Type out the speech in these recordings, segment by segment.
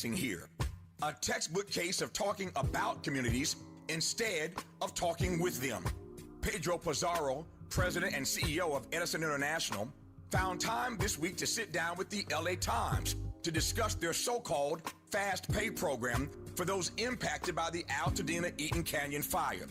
witnessing here. A textbook case of talking about communities instead of talking with them. Pedro Pizarro, president and CEO of Edison International, found time this week to sit down with the LA Times to discuss their so-called fast pay program for those impacted by the Altadena-Eaton Canyon fire.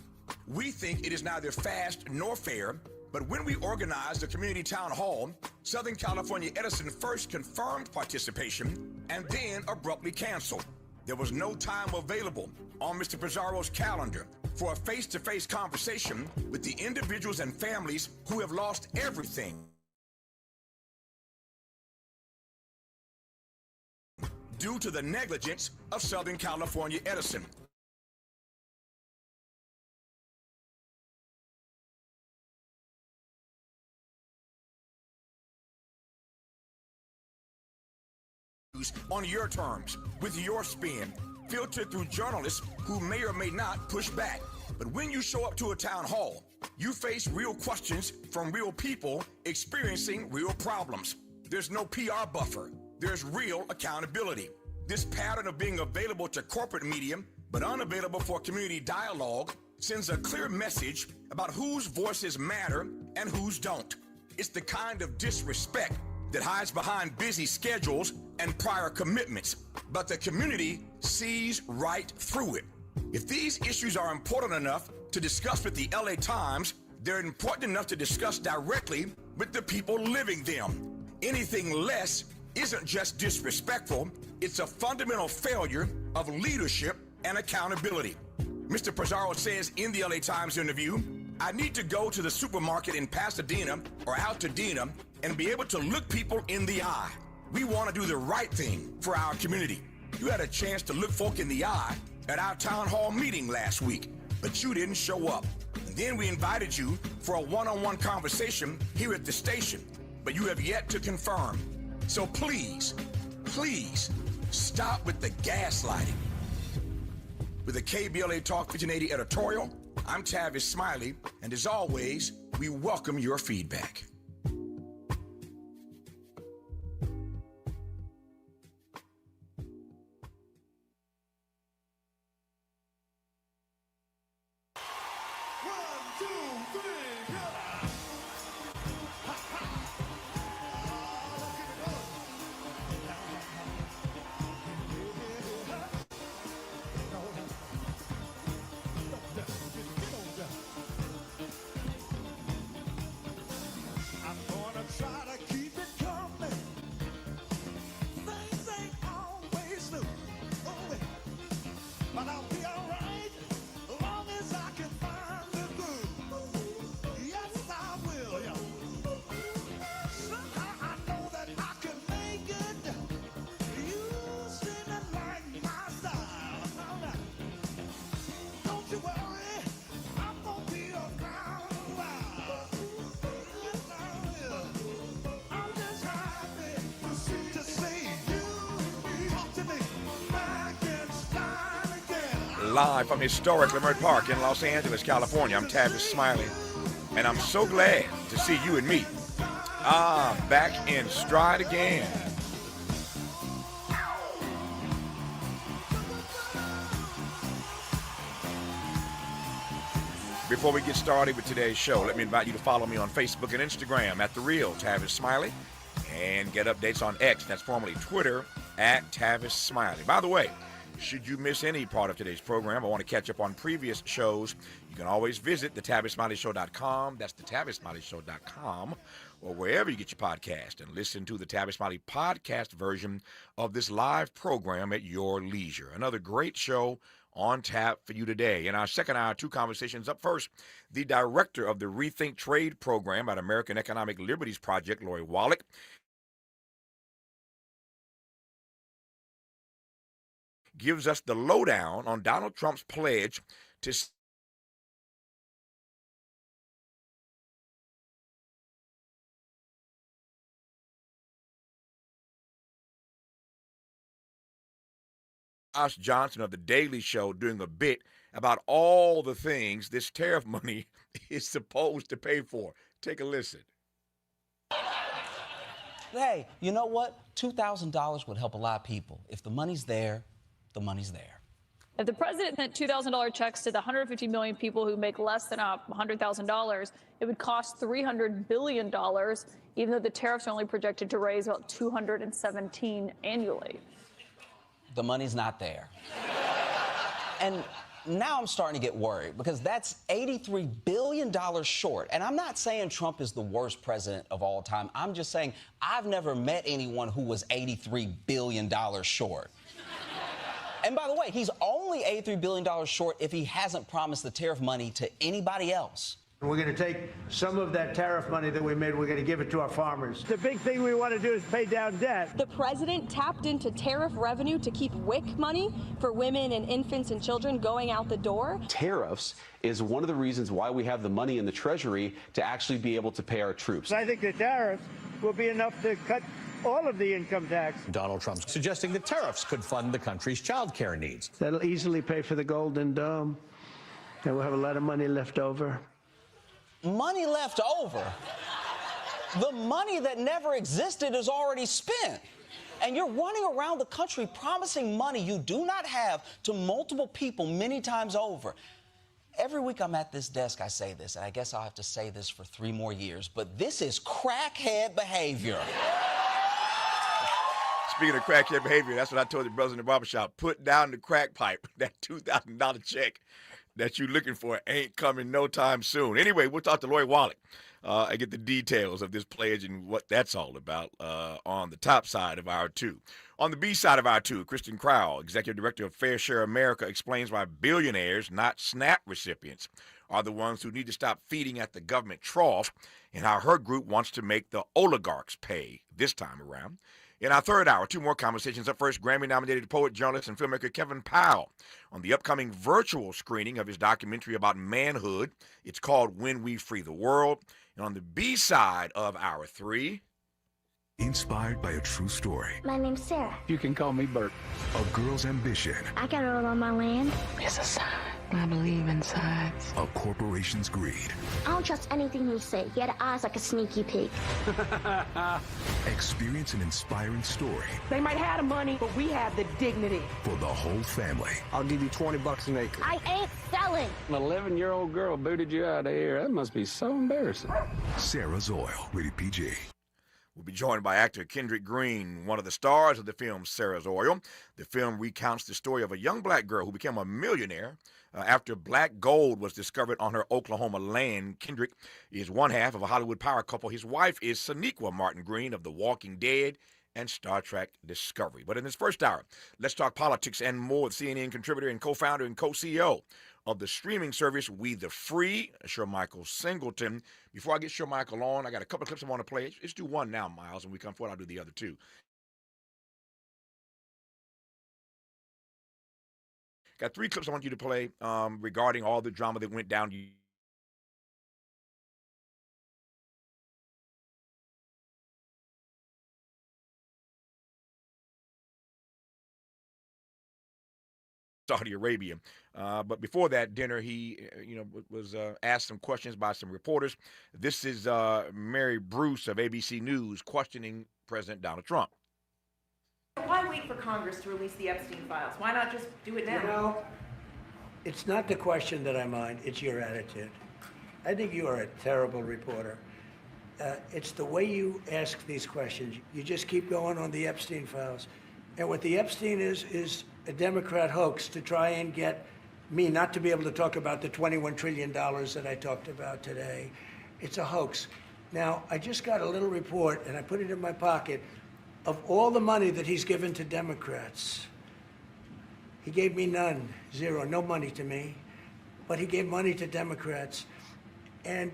We think it is neither fast nor fair, but when we organized the community town hall, Southern California Edison first confirmed participation and then abruptly canceled. There was no time available on Mr. Pizarro's calendar for a face-to-face conversation with the individuals and families who have lost everything due to the negligence of Southern California Edison. On your terms, with your spin, filtered through journalists who may or may not push back. But when you show up to a town hall, you face real questions from real people experiencing real problems. There's no PR buffer. There's real accountability. This pattern of being available to corporate media but unavailable for community dialogue sends a clear message about whose voices matter and whose don't. It's the kind of disrespect that hides behind busy schedules and prior commitments, but the community sees right through it. If these issues are important enough to discuss with the LA Times, they're important enough to discuss directly with the people living them. Anything less isn't just disrespectful, it's a fundamental failure of leadership and accountability. Mr. Pizarro says in the LA Times interview, I need to go to the supermarket in Pasadena or Altadena and be able to look people in the eye. We want to do the right thing for our community. You had a chance to look folk in the eye at our town hall meeting last week, but you didn't show up. And then we invited you for a one-on-one conversation here at the station, but you have yet to confirm. So please, please stop with the gaslighting. With a KBLA Talk 1580 editorial, I'm Tavis Smiley, and as always, we welcome your feedback. Live from historic Leimert Park in Los Angeles, California, I'm Tavis Smiley, and I'm so glad to see you and me. Back in stride again. Before we get started with today's show, let me invite you to follow me on Facebook and Instagram at The Real Tavis Smiley, and get updates on X, that's formerly Twitter, at Tavis Smiley. By the way, should you miss any part of today's program or want to catch up on previous shows, you can always visit thetavismiley.show.com. That's thetavismiley.show.com, or wherever you get your podcast, and listen to the Tavis Smiley podcast version of this live program at your leisure. Another great show on tap for you today. In our second hour, two conversations. Up first, the director of the Rethink Trade program at American Economic Liberties Project, Lori Wallach, gives us the lowdown on Donald Trump's pledge to Josh Johnson of The Daily Show doing a bit about all the things this tariff money is supposed to pay for. Take a listen. hey, you know what? $2,000 would help a lot of people. If the money's there, the money's there. If the president sent $2,000 checks to the 150 million people who make less than $100,000, it would cost $300 billion, even though the tariffs are only projected to raise about $217 annually. The money's not there. And now I'm starting to get worried because that's $83 billion short. And I'm not saying Trump is the worst president of all time. I'm just saying I've never met anyone who was $83 billion short. And by the way, he's only $83 billion short if he hasn't promised the tariff money to anybody else. We're going to take some of that tariff money that we made, we're going to give it to our farmers. The big thing we want to do is pay down debt. The president tapped into tariff revenue to keep WIC money for women and infants and children going out the door. Tariffs is one of the reasons why we have the money in the Treasury to actually be able to pay our troops. I think the tariffs will be enough to cut all of the income tax. Donald Trump's suggesting the tariffs could fund the country's child care needs. That'll easily pay for the Golden Dome, and we'll have a lot of money left over. Money left over? The money that never existed is already spent. And you're running around the country promising money you do not have to multiple people many times over. Every week I'm at this desk, I say this, and I guess I'll have to say this for 3 more years, but this is crackhead behavior. Speaking of crackhead behavior, that's what I told the brothers in the barbershop. Put down the crack pipe. That $2,000 check that you're looking for ain't coming no time soon. Anyway, we'll talk to Lori Wallach and get the details of this pledge and what that's all about on the top side of Hour 2. On the B side of Hour 2, Kristen Crowell, Executive Director of Fair Share America, explains why billionaires, not SNAP recipients, are the ones who need to stop feeding at the government trough, and how her group wants to make the oligarchs pay this time around. In our third hour, 2 more conversations. Up first, Grammy-nominated poet, journalist, and filmmaker Kevin Powell on the upcoming virtual screening of his documentary about manhood. It's called When We Free the World. And on the B side of Hour 3... Inspired by a true story. My name's Sarah. You can call me Bert. A girl's ambition. I got it all on my land. It's a sign. I believe in signs. A corporation's greed. I don't trust anything you say. You had eyes like a sneaky pig. Experience an inspiring story. They might have the money, but we have the dignity. For the whole family. I'll give you $20 an acre. I ain't selling. An 11-year-old girl booted you out of here. That must be so embarrassing. Sarah's Oil. Rated PG. We'll be joined by actor Kendrick Green, one of the stars of the film Sarah's Oil. The film recounts the story of a young black girl who became a millionaire after black gold was discovered on her Oklahoma land. Kendrick is one half of a Hollywood power couple. His wife is Sonequa Martin Green of The Walking Dead and Star Trek Discovery. But in this first hour, let's talk politics and more with CNN contributor and co-founder and co-CEO of the streaming service We the Free, Shermichael Singleton. Before I get Shermichael on, I got a couple of clips I want to play. Let's do one now, Miles, and we come forward, I'll do the other 2. Got 3 clips I want you to play regarding all the drama that went down. Saudi Arabia. But before that dinner, he, was asked some questions by some reporters. This is Mary Bruce of ABC News questioning President Donald Trump. Why wait for Congress to release the Epstein files? Why not just do it now? You know, it's not the question that I mind, it's your attitude. I think you are a terrible reporter. It's the way you ask these questions. You just keep going on the Epstein files. And what the Epstein is a Democrat hoax to try and get me not to be able to talk about the $21 trillion that I talked about today. It's a hoax. Now, I just got a little report, and I put it in my pocket, of all the money that he's given to Democrats. He gave me none, 0, no money to me, but he gave money to Democrats. And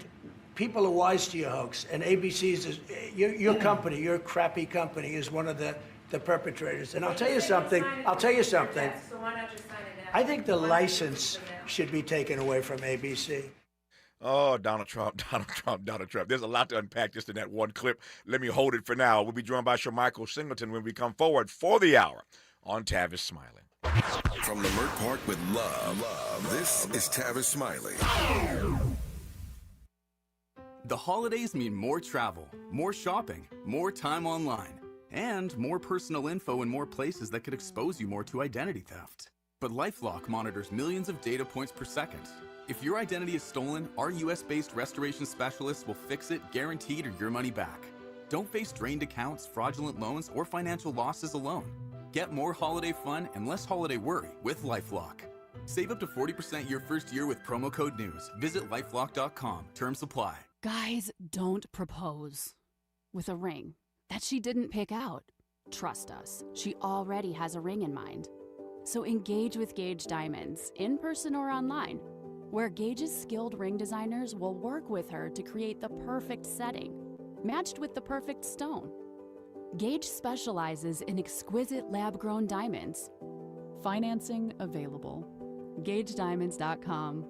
people are wise to your hoax, and ABC's, your company, your crappy company, is one of the perpetrators. And I'll tell you something. So why not just sign it now? I think the license should be taken away from ABC. Oh, Donald Trump. There's a lot to unpack just in that one clip. Let me hold it for now. We'll be joined by Shermichael Singleton when we come forward for the hour on Tavis Smiley. From Leimert Park with love, this is Tavis Smiley. The holidays mean more travel, more shopping, more time online, and more personal info in more places that could expose you more to identity theft. But LifeLock monitors millions of data points per second. If your identity is stolen, our US-based restoration specialists will fix it, guaranteed, or your money back. Don't face drained accounts, fraudulent loans, or financial losses alone. Get more holiday fun and less holiday worry with LifeLock. Save up to 40% your first year with promo code NEWS. Visit lifelock.com. Terms apply. Guys, don't propose with a ring that she didn't pick out. Trust us, she already has a ring in mind. So engage with Gage Diamonds, in person or online, where Gage's skilled ring designers will work with her to create the perfect setting, matched with the perfect stone. Gage specializes in exquisite lab-grown diamonds. Financing available. GageDiamonds.com.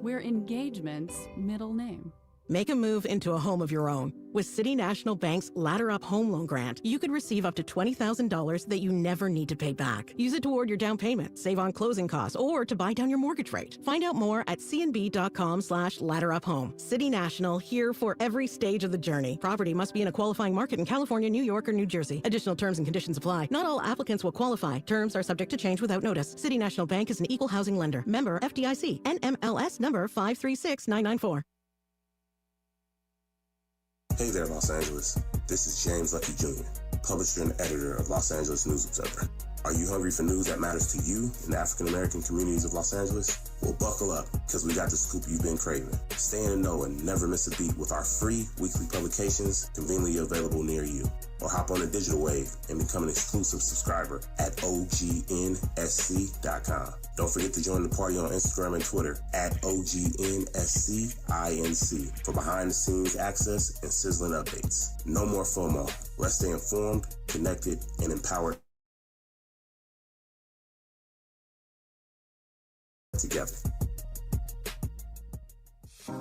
We're engagement's middle name. Make a move into a home of your own. With City National Bank's Ladder Up Home Loan Grant, you could receive up to $20,000 that you never need to pay back. Use it toward your down payment, save on closing costs, or to buy down your mortgage rate. Find out more at cnb.com/ladderuphome. City National, here for every stage of the journey. Property must be in a qualifying market in California, New York, or New Jersey. Additional terms and conditions apply. Not all applicants will qualify. Terms are subject to change without notice. City National Bank is an equal housing lender. Member FDIC. NMLS number 536994. Hey there, Los Angeles. This is James Lucky Jr., publisher and editor of Los Angeles News Observer. Are you hungry for news that matters to you in the African-American communities of Los Angeles? Well, buckle up, because we got the scoop you've been craving. Stay in the know and never miss a beat with our free weekly publications conveniently available near you. Or hop on the digital wave and become an exclusive subscriber at OGNSC.com. Don't forget to join the party on Instagram and Twitter at OGNSCINC for behind-the-scenes access and sizzling updates. No more FOMO. Let's stay informed, connected, and empowered together.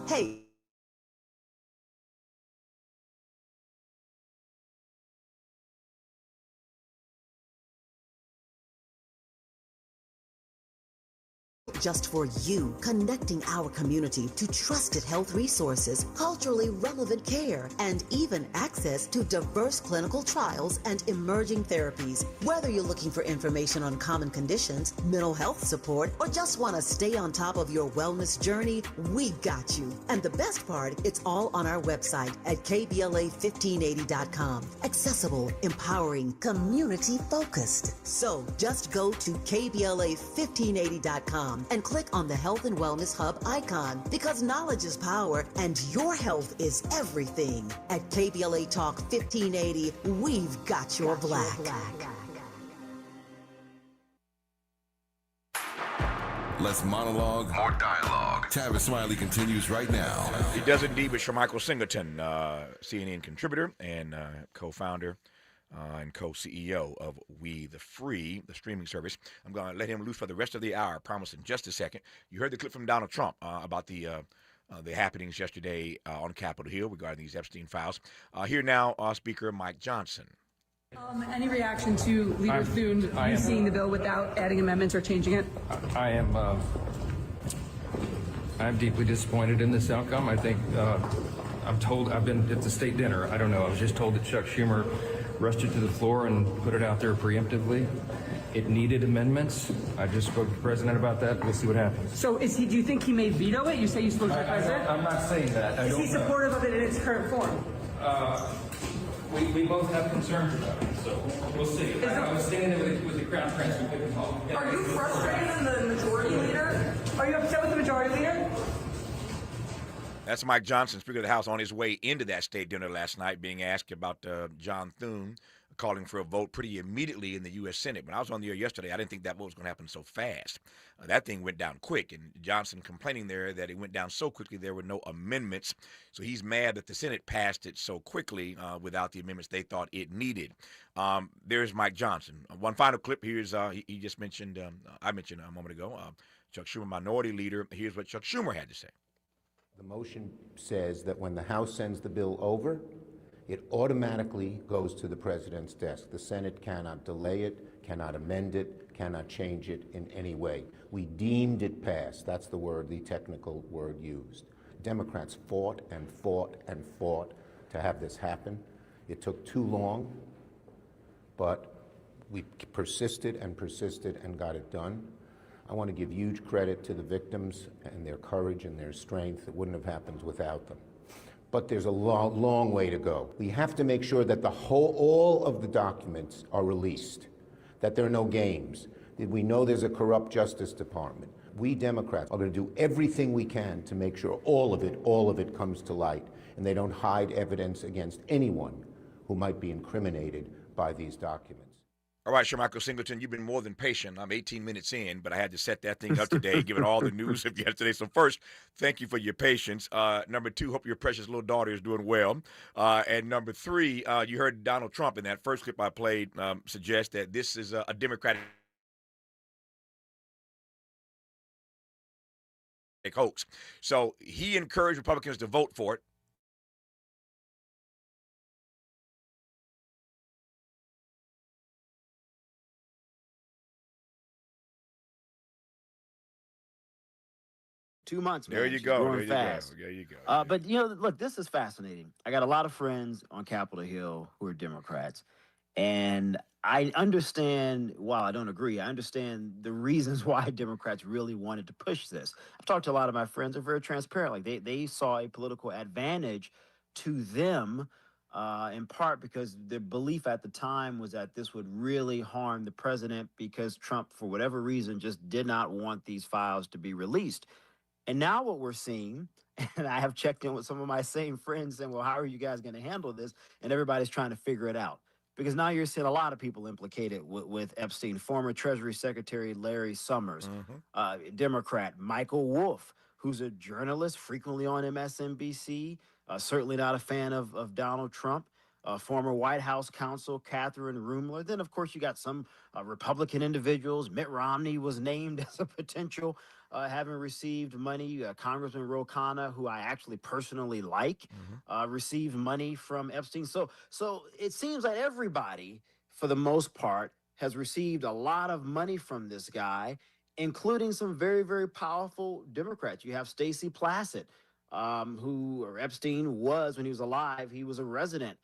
Hey. Just for you, connecting our community to trusted health resources, culturally relevant care, and even access to diverse clinical trials and emerging therapies. Whether you're looking for information on common conditions, mental health support, or just want to stay on top of your wellness journey, we got you. And the best part, it's all on our website at KBLA1580.com. Accessible, empowering, community-focused. So just go to KBLA1580.com and click on the Health and Wellness Hub icon, because knowledge is power and your health is everything. At KBLA Talk 1580, we've got your black. Less monologue, more dialogue. Tavis Smiley continues right now. He does indeed with Shermichael Singleton, CNN contributor and co-founder and co-CEO of We the Free, the streaming service. I'm going to let him loose for the rest of the hour, I promise, in just a second. You heard the clip from Donald Trump about the happenings yesterday on Capitol Hill regarding these Epstein files. Here now, Speaker Mike Johnson. Any reaction to Leader Thune seeing the bill without adding amendments or changing it? I'm deeply disappointed in this outcome. I think I'm told I've been at the state dinner. I don't know. I was just told that Chuck Schumer rushed it to the floor and put it out there preemptively. It needed amendments. I just spoke to the president about that. We'll see what happens. So is he? Do you think he may veto it? You say you spoke to the president? I'm not saying that. Is he supportive of it in its current form? We both have concerns about it, so we'll see. I was thinking it with the Crown Prince. We couldn't call it. Are you frustrated with the majority leader? Are you upset with the majority leader? That's Mike Johnson, Speaker of the House, on his way into that state dinner last night, being asked about John Thune calling for a vote pretty immediately in the U.S. Senate. When I was on the air yesterday, I didn't think that vote was going to happen so fast. That thing went down quick, and Johnson complaining there that it went down so quickly there were no amendments. So he's mad that the Senate passed it so quickly without the amendments they thought it needed. There's Mike Johnson. One final clip. Here's he just mentioned, I mentioned a moment ago, Chuck Schumer, minority leader. Here's what Chuck Schumer had to say. The motion says that when the House sends the bill over, it automatically goes to the president's desk. The Senate cannot delay it, cannot amend it, cannot change it in any way. We deemed it passed. That's the word, the technical word used. Democrats fought and fought and fought to have this happen. It took too long, but we persisted and persisted and got it done. I want to give huge credit to the victims and their courage and their strength. It wouldn't have happened without them. But there's a long, long way to go. We have to make sure that all of the documents are released, that there are no games, that we know there's a corrupt Justice Department. We Democrats are going to do everything we can to make sure all of it comes to light, and they don't hide evidence against anyone who might be incriminated by these documents. All right, Shermichael Singleton, you've been more than patient. I'm 18 minutes in, but I had to set that thing up today, given all the news of yesterday. So first, thank you for your patience. Number two, hope your precious little daughter is doing well. And number three, you heard Donald Trump in that first clip I played suggest that this is a Democratic hoax. So he encouraged Republicans to vote for it. Two months, man. There you She's go. growing There you fast. go. There you go. But, you know, look, this is fascinating. I got a lot of friends on Capitol Hill who are Democrats. And I understand, while I don't agree, I understand the reasons why Democrats really wanted to push this. I've talked to a lot of my friends. They're very transparent. Like they saw a political advantage to them, in part because their belief at the time was that this would really harm the president because Trump, for whatever reason, just did not want these files to be released. And now what we're seeing, and I have checked in with some of my same friends saying, well, how are you guys going to handle this? And everybody's trying to figure it out. Because now you're seeing a lot of people implicated with Epstein. Former Treasury Secretary Larry Summers, Democrat Michael Wolff, who's a journalist frequently on MSNBC, certainly not a fan of Donald Trump. Former White House counsel Catherine Rumler. Then, of course, you got some Republican individuals. Mitt Romney was named as a potential having received money. Congressman Ro Khanna, who I actually personally like, received money from Epstein. So it seems like everybody, for the most part, has received a lot of money from this guy, including some very, very powerful Democrats. You have Stacey Plaskett, who Epstein was, when he was alive, he was a resident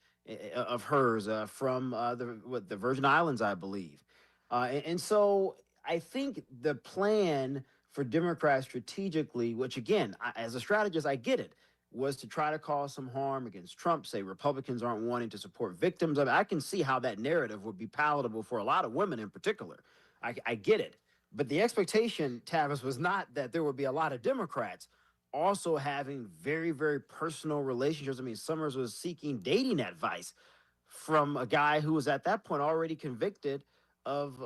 of hers from the Virgin Islands, I believe. And so I think the plan for Democrats strategically, which again, as a strategist, I get it, was to try to cause some harm against Trump, say Republicans aren't wanting to support victims. I mean, I can see how that narrative would be palatable for a lot of women in particular. I get it. But the expectation, Tavis, was not that there would be a lot of Democrats also having very, very personal relationships. I mean, Summers was seeking dating advice from a guy who was at that point already convicted of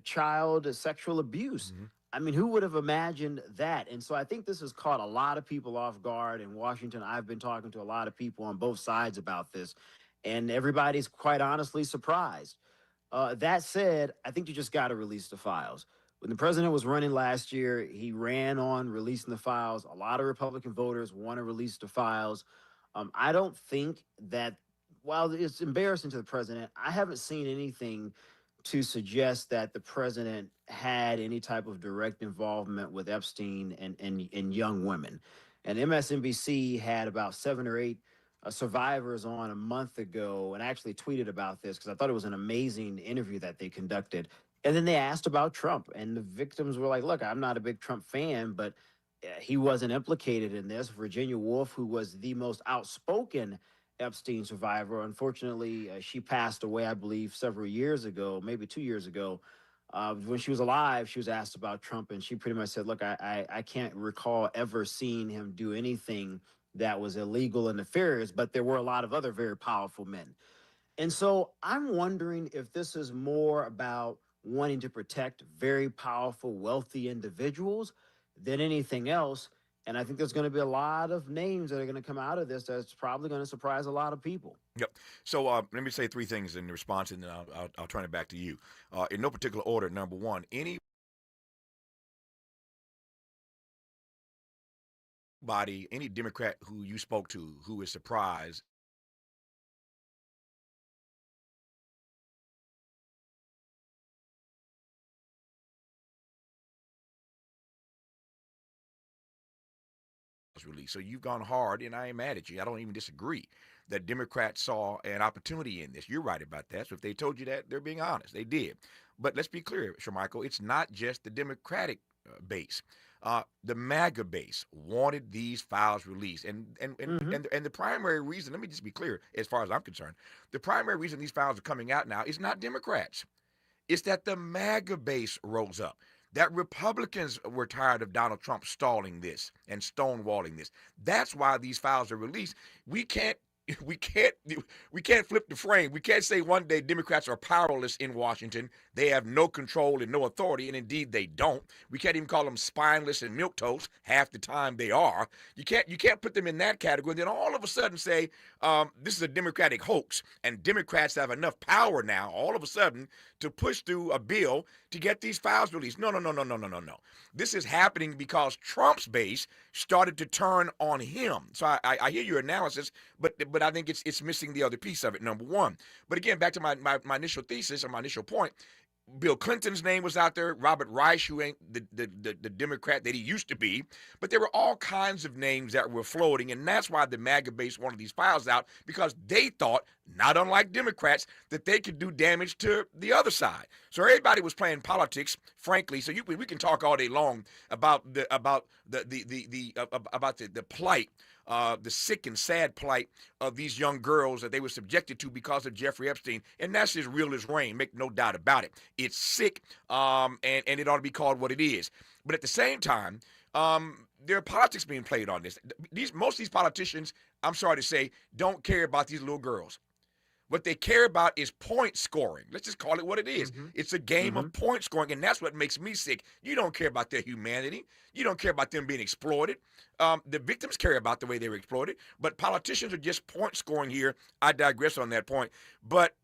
child sexual abuse. I mean, who would have imagined that? And so I think this has caught a lot of people off guard in Washington. I've been talking to a lot of people on both sides about this, and everybody's quite honestly surprised. That said, I think you just got to release the files. When the president was running last year, he ran on releasing the files. A lot of Republican voters want to release the files. I don't think that, while it's embarrassing to the president, I haven't seen anything to suggest that the president had any type of direct involvement with Epstein and young women. And MSNBC had about 7 or 8 survivors on a month ago, and I actually tweeted about this because I thought it was an amazing interview that they conducted. And then they asked about Trump, and the victims were like, look, I'm not a big Trump fan, but he wasn't implicated in this. Virginia Woolf, who was the most outspoken Epstein survivor, unfortunately, she passed away, I believe, several years ago, maybe 2 years ago. When she was alive, she was asked about Trump, and she pretty much said, look, I can't recall ever seeing him do anything that was illegal and nefarious, but there were a lot of other very powerful men. And so I'm wondering if this is more about wanting to protect very powerful, wealthy individuals than anything else. And I think there's going to be a lot of names that are going to come out of this that's probably going to surprise a lot of people. Yep. So let me say 3 things in response, and then I'll turn it back to you. In no particular order. Number one, any Democrat who you spoke to who is surprised files released. So you've gone hard, and I ain't mad at you. I don't even disagree that Democrats saw an opportunity in this. You're right about that. So if they told you that, they're being honest. They did. But let's be clear, Shermichael, it's not just the Democratic base. The MAGA base wanted these files released, and the primary reason. Let me just be clear, as far as I'm concerned, the primary reason these files are coming out now is not Democrats. It's that the MAGA base rose up. That Republicans were tired of Donald Trump stalling this and stonewalling this. That's why these files are released. We can't we can't flip the frame. We can't say one day Democrats are powerless in Washington. They have no control and no authority, and indeed they don't. We can't even call them spineless and milquetoast. Half the time they are. You can't put them in that category. Then all of a sudden say this is a Democratic hoax, and Democrats have enough power now all of a sudden to push through a bill to get these files released. No. This is happening because Trump's base started to turn on him. So I hear your analysis, but I think it's missing the other piece of it, number one. But again, back to my initial thesis or my initial point, Bill Clinton's name was out there, Robert Reich, who ain't the Democrat that he used to be, but there were all kinds of names that were floating, and that's why the MAGA base wanted these files out, because they thought, not unlike Democrats, that they could do damage to the other side. So everybody was playing politics, frankly. So we can talk all day long about the plight, the sick and sad plight of these young girls that they were subjected to because of Jeffrey Epstein, and that's as real as rain. Make no doubt about it. It's sick, and it ought to be called what it is. But at the same time, there are politics being played on this. Most of these politicians, I'm sorry to say, don't care about these little girls. What they care about is point scoring. Let's just call it what it is. It's a game of point scoring, and that's what makes me sick. You don't care about their humanity. You don't care about them being exploited. The victims care about the way they were exploited, but politicians are just point scoring here. I digress on that point. But,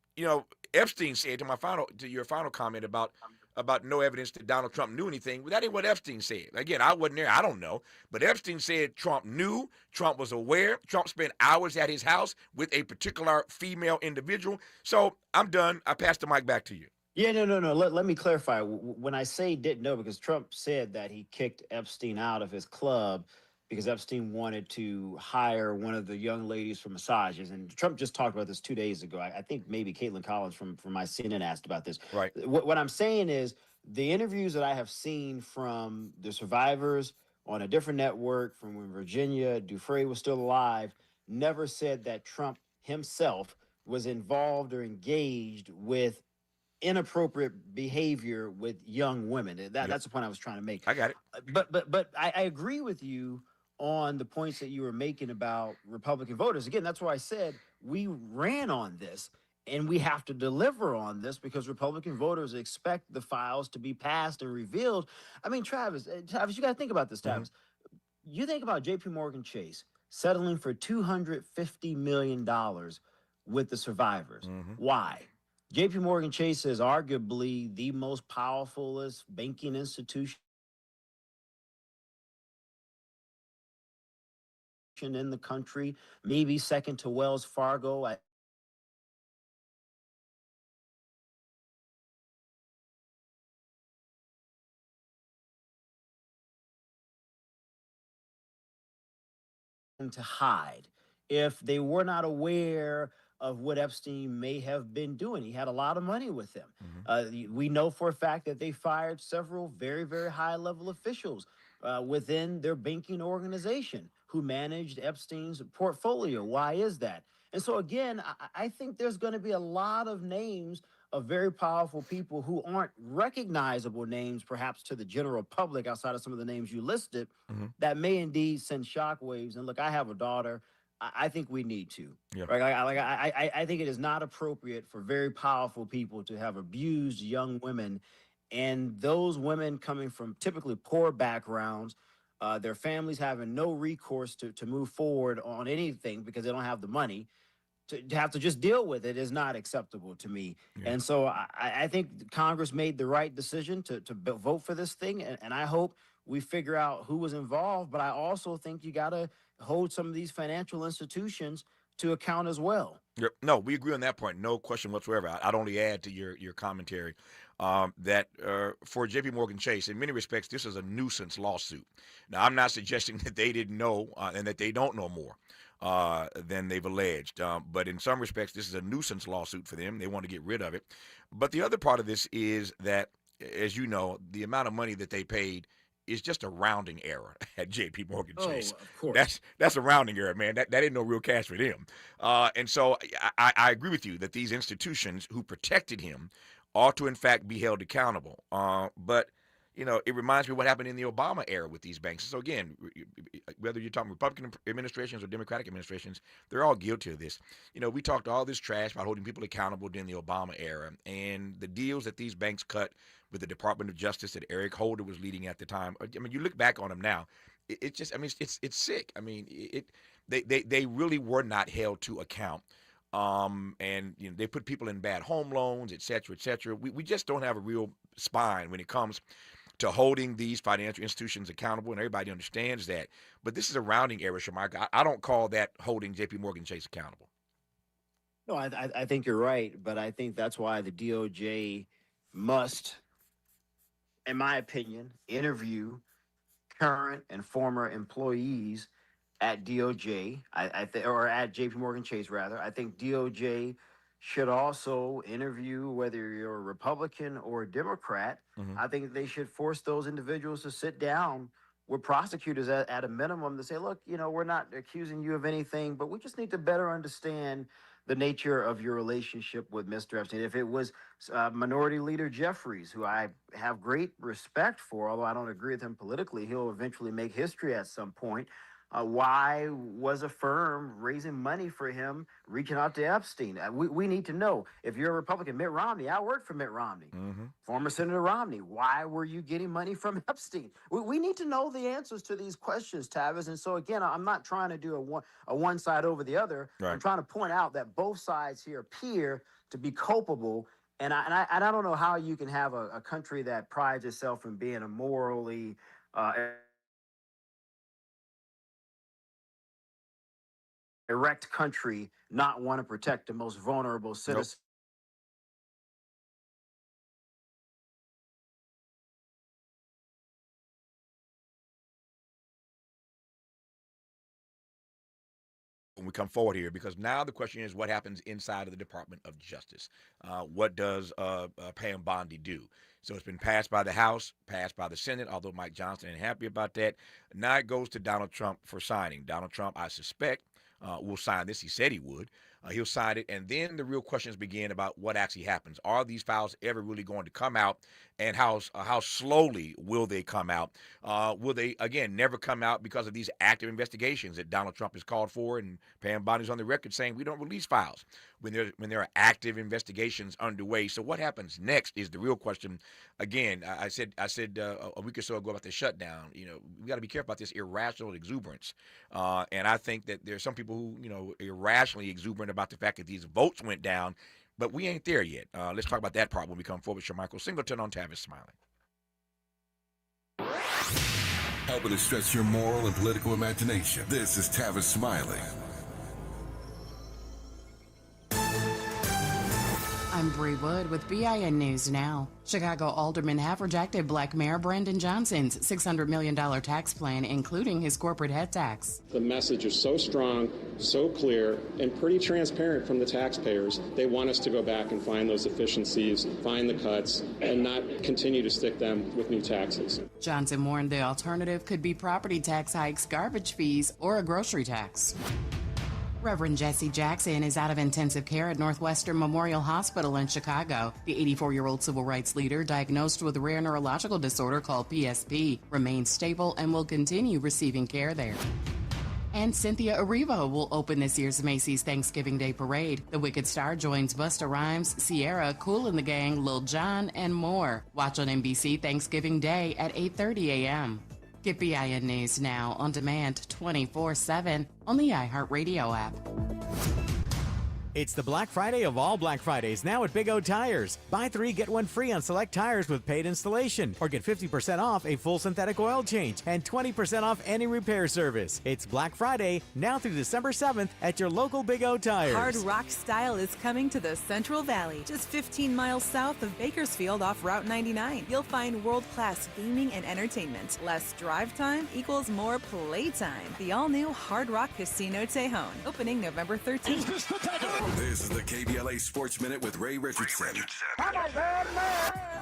Epstein said to your final comment about no evidence that Donald Trump knew anything. Well, that ain't what Epstein said. Again, I wasn't there. I don't know. But Epstein said Trump knew. Trump was aware. Trump spent hours at his house with a particular female individual. So I'm done. I pass the mic back to you. Yeah, no. Let me clarify. When I say didn't know, because Trump said that he kicked Epstein out of his club because Epstein wanted to hire one of the young ladies for massages. And Trump just talked about this 2 days ago. I think maybe Caitlin Collins from my CNN asked about this. Right. What I'm saying is the interviews that I have seen from the survivors on a different network, from when Virginia Giuffre was still alive, never said that Trump himself was involved or engaged with inappropriate behavior with young women. That's the point I was trying to make. I got it. But I agree with you on the points that you were making about Republican voters. Again, that's why I said we ran on this and we have to deliver on this because Republican voters expect the files to be passed and revealed. I mean, Tavis, you got to think about this, Tavis. You think about JP Morgan Chase settling for $250 million with the survivors. Why? JP Morgan Chase is arguably the most powerfulest banking institution in the country, maybe second to Wells Fargo. To hide if they were not aware of what Epstein may have been doing. He had a lot of money with him. We know for a fact that they fired several very, very high-level officials within their banking organization who managed Epstein's portfolio. Why is that? And so, again, I think there's going to be a lot of names of very powerful people who aren't recognizable names, perhaps to the general public, outside of some of the names you listed, that may indeed send shockwaves. And look, I have a daughter. I think we need to. Yeah. Right? I think it is not appropriate for very powerful people to have abused young women, and those women coming from typically poor backgrounds, their families having no recourse to move forward on anything because they don't have the money. To have to just deal with it is not acceptable to me. Yeah. And so I think Congress made the right decision to vote for this thing. And I hope we figure out who was involved. But I also think you got to hold some of these financial institutions to account as well. Yep. No, we agree on that point. No question whatsoever. I'd only add to your commentary that for J.P. Morgan Chase, in many respects, this is a nuisance lawsuit. Now, I'm not suggesting that they didn't know and that they don't know more than they've alleged. But in some respects, this is a nuisance lawsuit for them. They want to get rid of it. But the other part of this is that, as you know, the amount of money that they paid is just a rounding error at J.P. Morgan Chase. Of course. That's a rounding error, man. That ain't no real cash for them. And so I agree with you that these institutions who protected him ought to, in fact, be held accountable. But, you know, it reminds me of what happened in the Obama era with these banks. So, again, whether you're talking Republican administrations or Democratic administrations, they're all guilty of this. You know, we talked all this trash about holding people accountable during the Obama era, and the deals that these banks cut with the Department of Justice that Eric Holder was leading at the time. I mean, you look back on them now, it's just, I mean, it's sick. I mean, they really were not held to account. And, you know, they put people in bad home loans, et cetera, et cetera. We just don't have a real spine when it comes to holding these financial institutions accountable, and everybody understands that. But this is a rounding error, Shermichael. I don't call that holding J.P. Morgan Chase accountable. No, I think you're right, but I think that's why the DOJ must, in my opinion, interview current and former employees at DOJ, or at JP Morgan Chase, rather. I think DOJ should also interview whether you're a Republican or a Democrat. I think they should force those individuals to sit down with prosecutors at a minimum to say, look, you know, we're not accusing you of anything, but we just need to better understand the nature of your relationship with Mr. Epstein. If it was Minority Leader Jeffries, who I have great respect for, although I don't agree with him politically, he'll eventually make history at some point. Why was a firm raising money for him, reaching out to Epstein? We need to know. If you're a Republican, Mitt Romney, I worked for Mitt Romney. Former Senator Romney, why were you getting money from Epstein? We need to know the answers to these questions, Tavis. And so, again, I'm not trying to do a one side over the other. Right. I'm trying to point out that both sides here appear to be culpable. And I don't know how you can have a country that prides itself in being a morally erect country not want to protect the most vulnerable citizens. When we come forward here, because now the question is what happens inside of the Department of Justice. What does Pam Bondi do? So it's been passed by the House, passed by the Senate, although Mike Johnson ain't happy about that. Now it goes to Donald Trump for signing. Donald Trump, I suspect, will sign this. He said he would. He'll sign it. And then the real questions begin about what actually happens. Are these files ever really going to come out? And how slowly will they come out? Will they, again, never come out because of these active investigations that Donald Trump has called for? And Pam Bondi's on the record saying we don't release files when there are active investigations underway. So what happens next is the real question. Again, I said a week or so ago about the shutdown. You know, we got to be careful about this irrational exuberance. And I think that there's some people who, you know, irrationally exuberant about the fact that these votes went down. But we ain't there yet. Let's talk about that part when we come forward. Shermichael Singleton on Tavis Smiley. Helping to stretch your moral and political imagination. This is Tavis Smiley. I'm Bree Wood with BIN News Now. Chicago aldermen have rejected Black Mayor Brandon Johnson's $600 million tax plan, including his corporate head tax. The message is so strong, so clear, and pretty transparent from the taxpayers. They want us to go back and find those efficiencies, find the cuts, and not continue to stick them with new taxes. Johnson warned the alternative could be property tax hikes, garbage fees, or a grocery tax. Reverend Jesse Jackson is out of intensive care at Northwestern Memorial Hospital in Chicago. The 84-year-old civil rights leader, diagnosed with a rare neurological disorder called PSP, remains stable and will continue receiving care there. And Cynthia Erivo will open this year's Macy's Thanksgiving Day Parade. The Wicked Star joins Busta Rhymes, Sierra, Kool and the Gang, Lil Jon, and more. Watch on NBC Thanksgiving Day at 8:30 a.m. Get BIN News Now on demand 24/7 on the iHeartRadio app. It's the Black Friday of all Black Fridays now at Big O Tires. Buy 3, get 1 free on select tires with paid installation, or get 50% off a full synthetic oil change and 20% off any repair service. It's Black Friday now through December 7th at your local Big O Tires. Hard rock style is coming to the Central Valley, just 15 miles south of Bakersfield off Route 99. You'll find world-class gaming and entertainment. Less drive time equals more playtime. The all-new Hard Rock Casino Tejon, opening November 13th. This is the KBLA Sports Minute with Ray Richardson.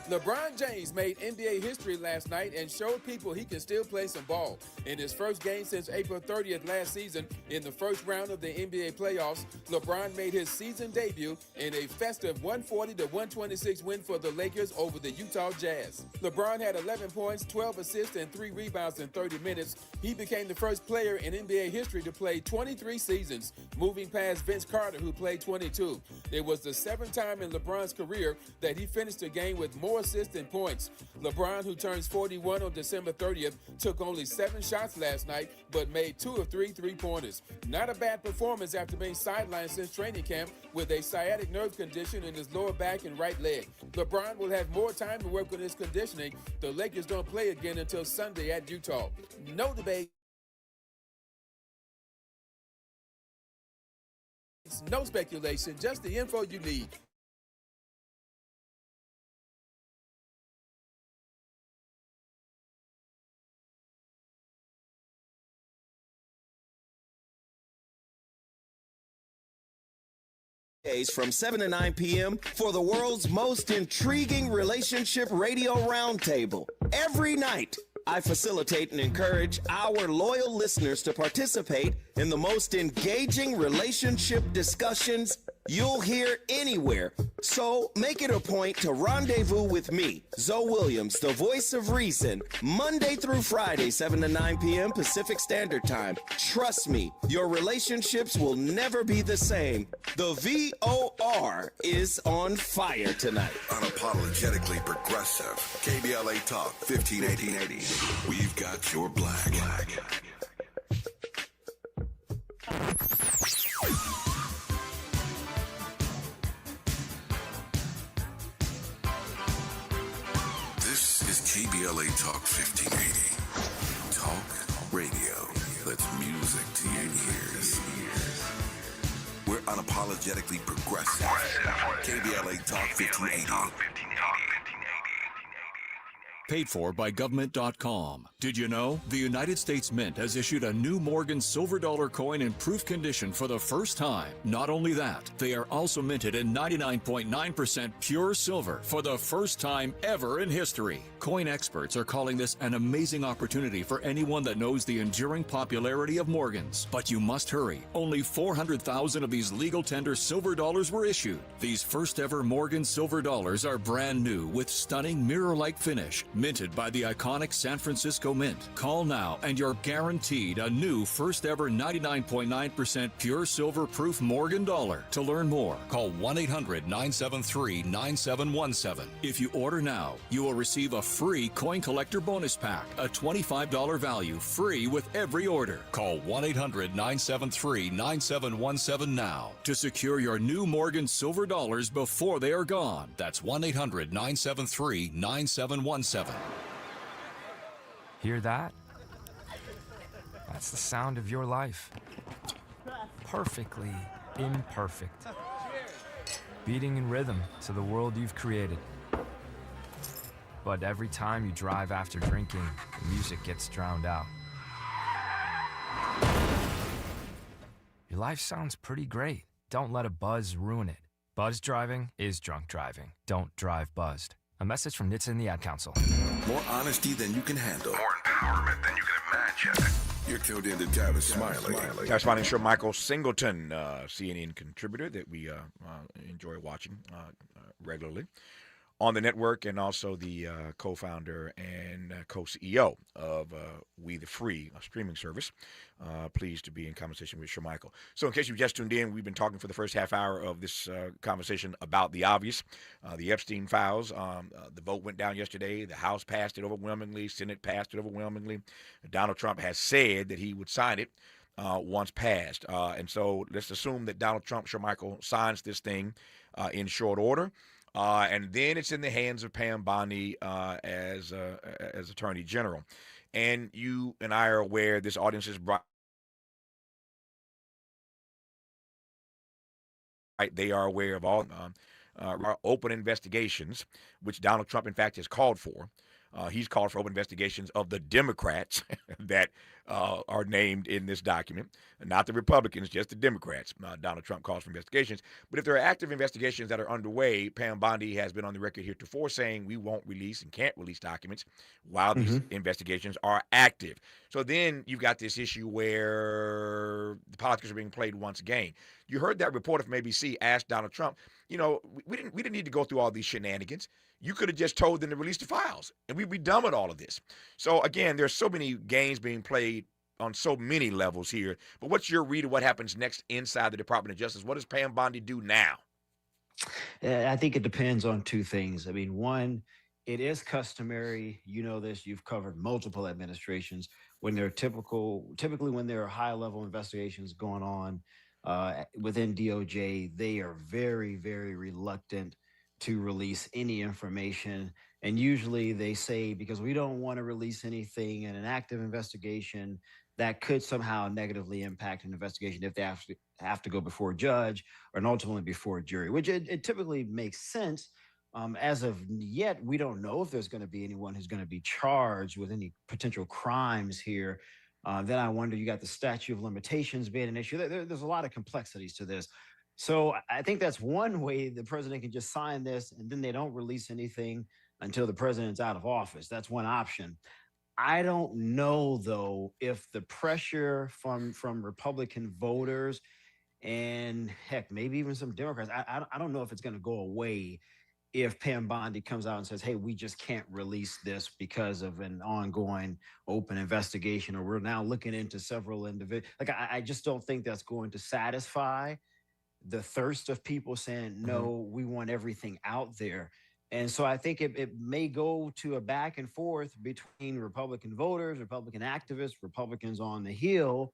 LeBron James made NBA history last night and showed people he can still play some ball. In his first game since April 30th last season, in the first round of the NBA playoffs, LeBron made his season debut in a festive 140-126 win for the Lakers over the Utah Jazz. LeBron had 11 points, 12 assists, and 3 rebounds in 30 minutes. He became the first player in NBA history to play 23 seasons, moving past Vince Carter, who played 22. It was the 7th time in LeBron's career that he finished a game with more assists than points. LeBron, who turns 41 on December 30th, took only 7 shots last night, but made 2 of 3 three-pointers. Not a bad performance after being sidelined since training camp with a sciatic nerve condition in his lower back and right leg. LeBron will have more time to work on his conditioning. The Lakers don't play again until Sunday at Utah. No debate. No speculation, just the info you need. From 7 to 9 p.m. for the world's most intriguing relationship radio roundtable. Every night, I facilitate and encourage our loyal listeners to participate in the most engaging relationship discussions you'll hear anywhere. So make it a point to rendezvous with me, Zoe Williams, the voice of reason, Monday through Friday, 7 to 9 p.m. Pacific Standard Time. Trust me, your relationships will never be the same. The VOR is on fire tonight. Unapologetically progressive. KBLA Talk 1580. We've got your black. This is KBLA Talk 1580. Talk radio. That's music to your ears. We're unapologetically progressive. KBLA Talk 1580. Paid for by government.com. Did you know? The United States Mint has issued a new Morgan silver dollar coin in proof condition for the first time. Not only that, they are also minted in 99.9% pure silver for the first time ever in history. Coin experts are calling this an amazing opportunity for anyone that knows the enduring popularity of Morgans. But you must hurry. Only 400,000 of these legal tender silver dollars were issued. These first ever Morgan silver dollars are brand new with stunning mirror-like finish, minted by the iconic San Francisco Mint. Call now and you're guaranteed a new first ever 99.9% pure silver proof Morgan dollar. To learn more, call 1-800-973-9717. If you order now, you will receive a free coin collector bonus pack, a $25 value, free with every order. Call 1-800-973-9717 now to secure your new Morgan silver dollars before they are gone. That's 1-800-973-9717. Hear that? That's the sound of your life. Perfectly imperfect. Beating in rhythm to the world you've created. But every time you drive after drinking, the music gets drowned out. Your life sounds pretty great. Don't let a buzz ruin it. Buzz driving is drunk driving. Don't drive buzzed. A message from NHTSA and the Ad Council. More honesty than you can handle. More empowerment than you can imagine. You're tuned in to Tavis Smiley. Tavis Smiley, Shermichael Singleton, CNN contributor that we enjoy watching regularly on the network, and also the co-founder and co-CEO of We the Free, a streaming service. Pleased to be in conversation with Shermichael. So in case you just tuned in, we've been talking for the first half hour of this conversation about the obvious, the Epstein files. The vote went down yesterday. The House passed it overwhelmingly. Senate passed it overwhelmingly. Donald Trump has said that he would sign it once passed. And so let's assume that Donald Trump, Shermichael, signs this thing in short order. And then it's in the hands of Pam Bondi as Attorney General. And you and I are aware this audience is brought. Right, they are aware of all open investigations, which Donald Trump, in fact, has called for. He's called for open investigations of the Democrats that are named in this document, not the Republicans, just the Democrats. Donald Trump calls for investigations. But if there are active investigations that are underway, Pam Bondi has been on the record heretofore saying we won't release and can't release documents while these investigations are active. So then you've got this issue where the politics are being played once again. You heard that reporter from ABC ask Donald Trump, we didn't need to go through all these shenanigans. You could have just told them to release the files, and we'd be done with all of this. So again, there's so many games being played on so many levels here. But what's your read of what happens next inside the Department of Justice? What does Pam Bondi do now? I think it depends on two things. I mean, one, it is customary. You know this. You've covered multiple administrations when they're typically when there are high-level investigations going on within DOJ. They are very, very reluctant to release any information. And usually they say, because we don't want to release anything in an active investigation that could somehow negatively impact an investigation if they have to go before a judge or ultimately before a jury, which it typically makes sense. As of yet, we don't know if there's going to be anyone who's going to be charged with any potential crimes here. Then I wonder, you got the statute of limitations being an issue. There's a lot of complexities to this. So I think that's one way the president can just sign this and then they don't release anything until the president's out of office. That's one option. I don't know, though, if the pressure from Republican voters and heck, maybe even some Democrats, I don't know if it's going to go away if Pam Bondi comes out and says, hey, we just can't release this because of an ongoing open investigation, or we're now looking into several individuals. Like, I just don't think that's going to satisfy the thirst of people saying, no, we want everything out there. And so I think it may go to a back and forth between Republican voters, Republican activists, Republicans on the Hill,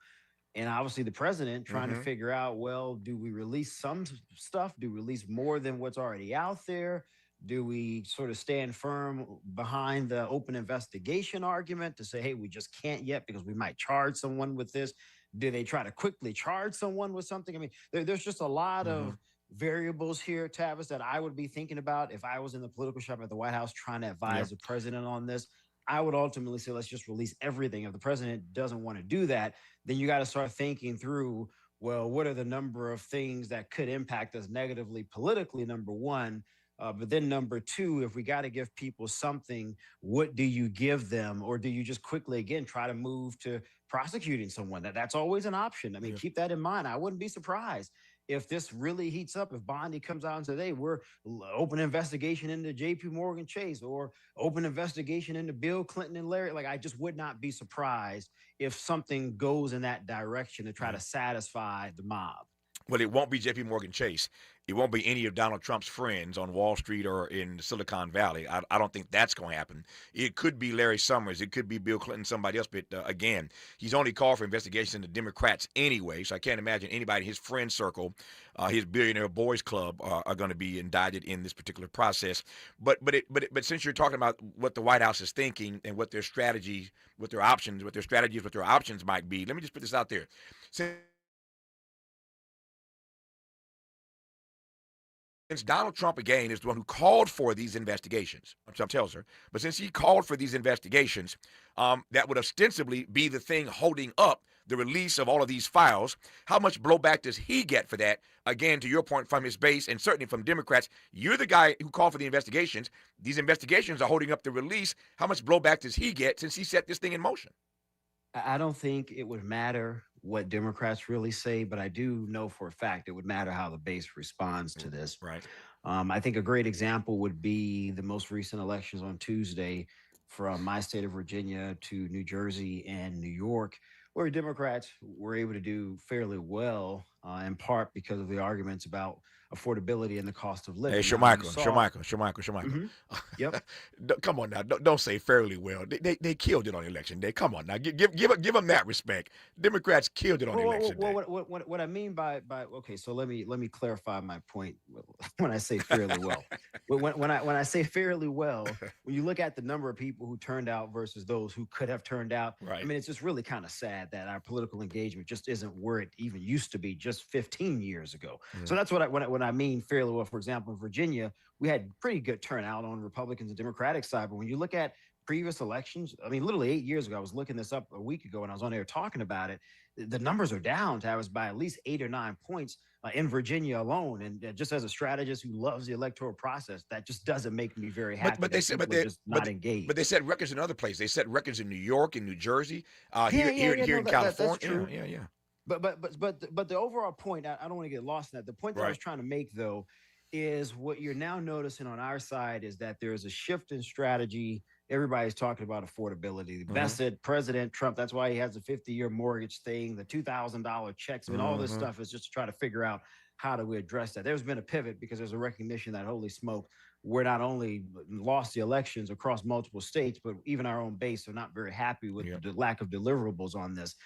and obviously the president trying to figure out, well, do we release some stuff? Do we release more than what's already out there? Do we sort of stand firm behind the open investigation argument to say, hey, we just can't yet because we might charge someone with this? Do they try to quickly charge someone with something? I mean, there's just a lot of variables here, Tavis, that I would be thinking about if I was in the political shop at the White House trying to advise the president on this. I would ultimately say, let's just release everything. If the president doesn't want to do that, then you got to start thinking through, well, what are the number of things that could impact us negatively politically, number one. But then number two, if we got to give people something, what do you give them? Or do you just quickly, again, try to move to prosecuting someone? That's always an option. I mean, keep that in mind. I wouldn't be surprised if this really heats up, if Bondi comes out and says, hey, we're open investigation into JP Morgan Chase or open investigation into Bill Clinton and Larry. Like, I just would not be surprised if something goes in that direction to try to satisfy the mob. Well, it won't be JP Morgan Chase. It won't be any of Donald Trump's friends on Wall Street or in Silicon Valley. I don't think that's going to happen. It could be Larry Summers. It could be Bill Clinton, somebody else. But again, he's only called for investigations into Democrats anyway. So I can't imagine anybody in his friend circle, his billionaire boys club, are going to be indicted in this particular process. But since you're talking about what the White House is thinking and what their strategy, what their options might be, let me just put this out there. Since Donald Trump, again, is the one who called for these investigations, Trump tells her, but since he called for these investigations, that would ostensibly be the thing holding up the release of all of these files. How much blowback does he get for that? Again, to your point, from his base and certainly from Democrats, you're the guy who called for the investigations. These investigations are holding up the release. How much blowback does he get since he set this thing in motion? I don't think it would matter what Democrats really say, but I do know for a fact it would matter how the base responds to this. Right. I think a great example would be the most recent elections on Tuesday from my state of Virginia to New Jersey and New York, where Democrats were able to do fairly well, in part because of the arguments about affordability and the cost of living. Hey, Now, Shermichael. Yep. Come on now. Don't say fairly well. They killed it on election day. Come on now. Give them that respect. Democrats killed it on election day. What I mean by okay, so let me clarify my point when I say fairly well. When I say fairly well, when you look at the number of people who turned out versus those who could have turned out, right. I mean, it's just really kind of sad that our political engagement just isn't where it even used to be just 15 years ago. Mm-hmm. So that's when I mean fairly well. For example, in Virginia, we had pretty good turnout on Republicans and Democratic side, but when you look at previous elections, I mean, literally 8 years ago, I was looking this up a week ago, and I was on air talking about it. The numbers are down, Tavis, by at least 8 or 9 points in Virginia alone. And just as a strategist who loves the electoral process, that just doesn't make me very happy. But they said, just not engaged. But they set records in other places. They set records in New York and New Jersey, here in California. That's true. Yeah. But the overall point, I don't want to get lost in that. The point that I was trying to make, though, is what you're now noticing on our side is that there's a shift in strategy. Everybody's talking about affordability. The vested President Trump, that's why he has a 50-year mortgage thing, the $2,000 checks. I mean, all this stuff is just to try to figure out how do we address that. There's been a pivot because there's a recognition that, holy smoke, we're not only lost the elections across multiple states, but even our own base are not very happy with the lack of deliverables on this.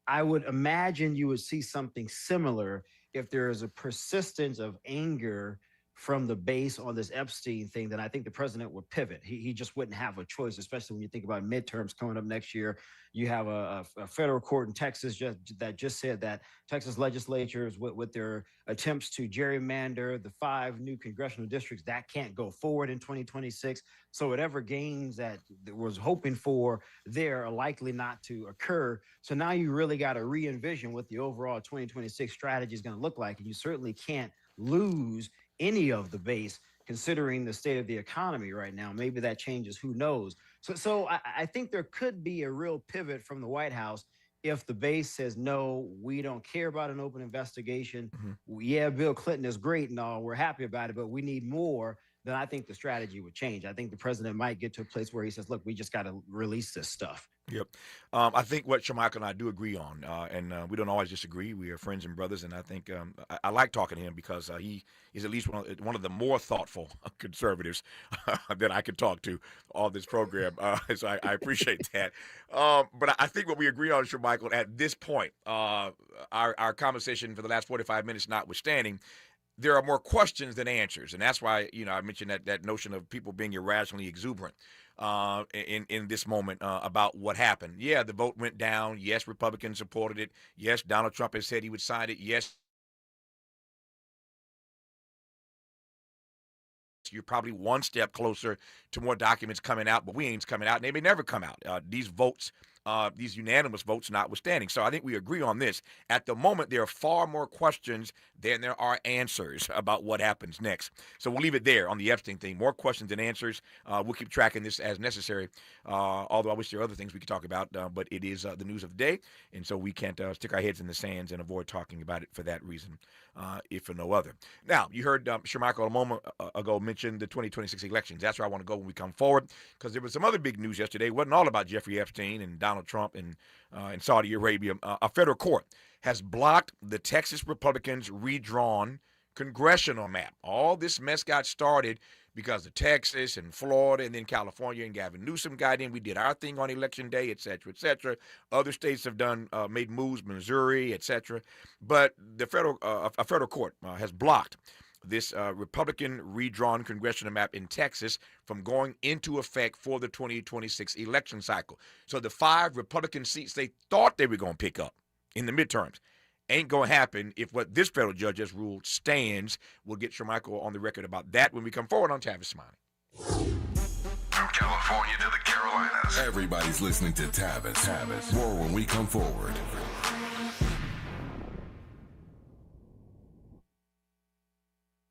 I would imagine you would see something similar if there is a persistence of anger from the base on this Epstein thing, then I think the president would pivot. He just wouldn't have a choice, especially when you think about midterms coming up next year. You have a federal court in Texas that just said that Texas legislatures with their attempts to gerrymander the 5 new congressional districts, that can't go forward in 2026. So whatever gains that was hoping for there are likely not to occur. So now you really got to re-envision what the overall 2026 strategy is going to look like. And you certainly can't lose any of the base, considering the state of the economy right now. Maybe that changes, who knows? So I think there could be a real pivot from the White House if the base says, no, we don't care about an open investigation. Yeah, Bill Clinton is great and all, we're happy about it, but we need more. Then I think the strategy would change. I think the president might get to a place where he says, look, we just got to release this stuff. Yep. I think what Shermichael and I do agree on, and we don't always disagree. We are friends and brothers, and I think I like talking to him because he is at least one of the more thoughtful conservatives that I could talk to on this program. So I appreciate that. But I think what we agree on, Shermichael, at this point, our conversation for the last 45 minutes notwithstanding, there are more questions than answers, and that's why I mentioned that notion of people being irrationally exuberant in this moment about what happened. Yeah, the vote went down. Yes, Republicans supported it. Yes, Donald Trump has said he would sign it. Yes, you're probably one step closer to more documents coming out, but we ain't coming out, and they may never come out. These votes. These unanimous votes notwithstanding. So I think we agree on this. At the moment, there are far more questions than there are answers about what happens next. So we'll leave it there on the Epstein thing. More questions than answers. We'll keep tracking this as necessary, although I wish there were other things we could talk about, but it is the news of the day, and so we can't stick our heads in the sands and avoid talking about it for that reason, if for no other. Now, you heard Shermichael a moment ago mention the 2026 elections. That's where I want to go when we come forward, because there was some other big news yesterday. It wasn't all about Jeffrey Epstein and Donald Trump and Saudi Arabia. A federal court has blocked the Texas Republicans' redrawn congressional map. All this mess got started because of Texas and Florida and then California, and Gavin Newsom got in. We did our thing on Election Day, et cetera, et cetera. Other states have made moves, Missouri, et cetera. But a federal court has blocked this Republican redrawn congressional map in Texas from going into effect for the 2026 election cycle. So the 5 Republican seats they thought they were going to pick up in the midterms ain't going to happen if what this federal judge has ruled stands. We'll get Shermichael on the record about that when we come forward on Tavis Smiley. From California to the Carolinas, everybody's listening to Tavis. More when we come forward.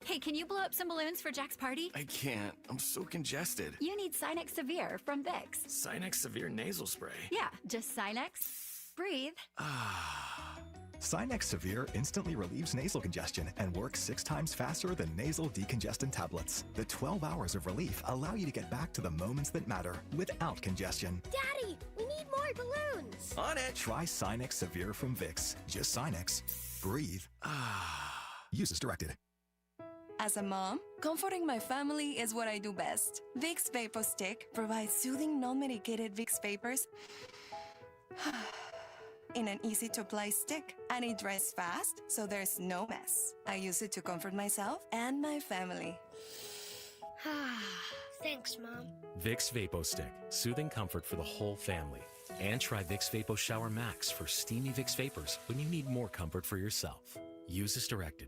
Hey, can you blow up some balloons for Jack's party? I can't. I'm so congested. You need Sinex Severe from Vicks. Sinex Severe nasal spray. Yeah, just Sinex. Breathe. Sinex Severe instantly relieves nasal congestion and works 6 times faster than nasal decongestant tablets. The 12 hours of relief allow you to get back to the moments that matter without congestion. Daddy, we need more balloons. On it. Try Sinex Severe from Vicks. Just Sinex. Breathe. Use as directed. As a mom, comforting my family is what I do best. Vicks Vapor Stick provides soothing, non-medicated Vicks vapors in an easy-to-apply stick, and it dries fast, so there's no mess. I use it to comfort myself and my family. Thanks, Mom. Vicks Vapo Stick, soothing comfort for the whole family. And try Vicks Vapo Shower Max for steamy Vicks vapors when you need more comfort for yourself. Use as directed.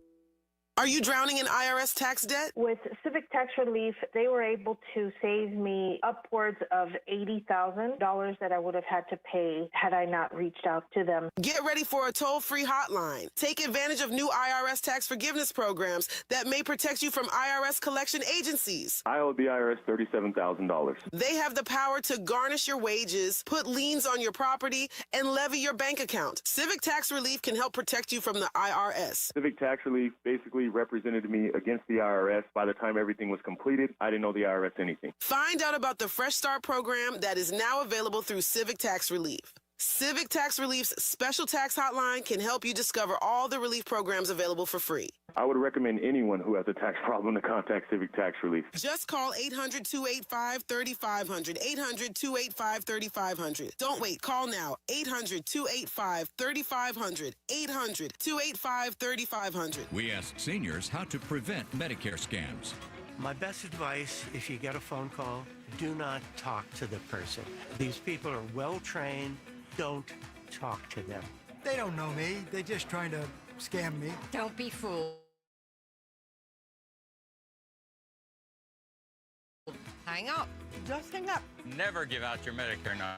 Are you drowning in IRS tax debt? With Civic Tax Relief, they were able to save me upwards of $80,000 that I would have had to pay had I not reached out to them. Get ready for a toll-free hotline. Take advantage of new IRS tax forgiveness programs that may protect you from IRS collection agencies. I owe the IRS $37,000. They have the power to garnish your wages, put liens on your property, and levy your bank account. Civic Tax Relief can help protect you from the IRS. Civic Tax Relief basically represented me against the IRS. By the time everything was completed, I didn't owe the IRS anything. Find out about the Fresh Start program that is now available through Civic Tax Relief. Civic Tax Relief's special tax hotline can help you discover all the relief programs available for free. I would recommend anyone who has a tax problem to contact Civic Tax Relief. Just call 800-285-3500, 800-285-3500. Don't wait. Call now. 800-285-3500, 800-285-3500. We ask seniors how to prevent Medicare scams. My best advice, if you get a phone call, do not talk to the person. These people are well-trained. Don't talk to them. They don't know me. They're just trying to scam me. Don't be fooled. Hang up. Just hang up. Never give out your Medicare number.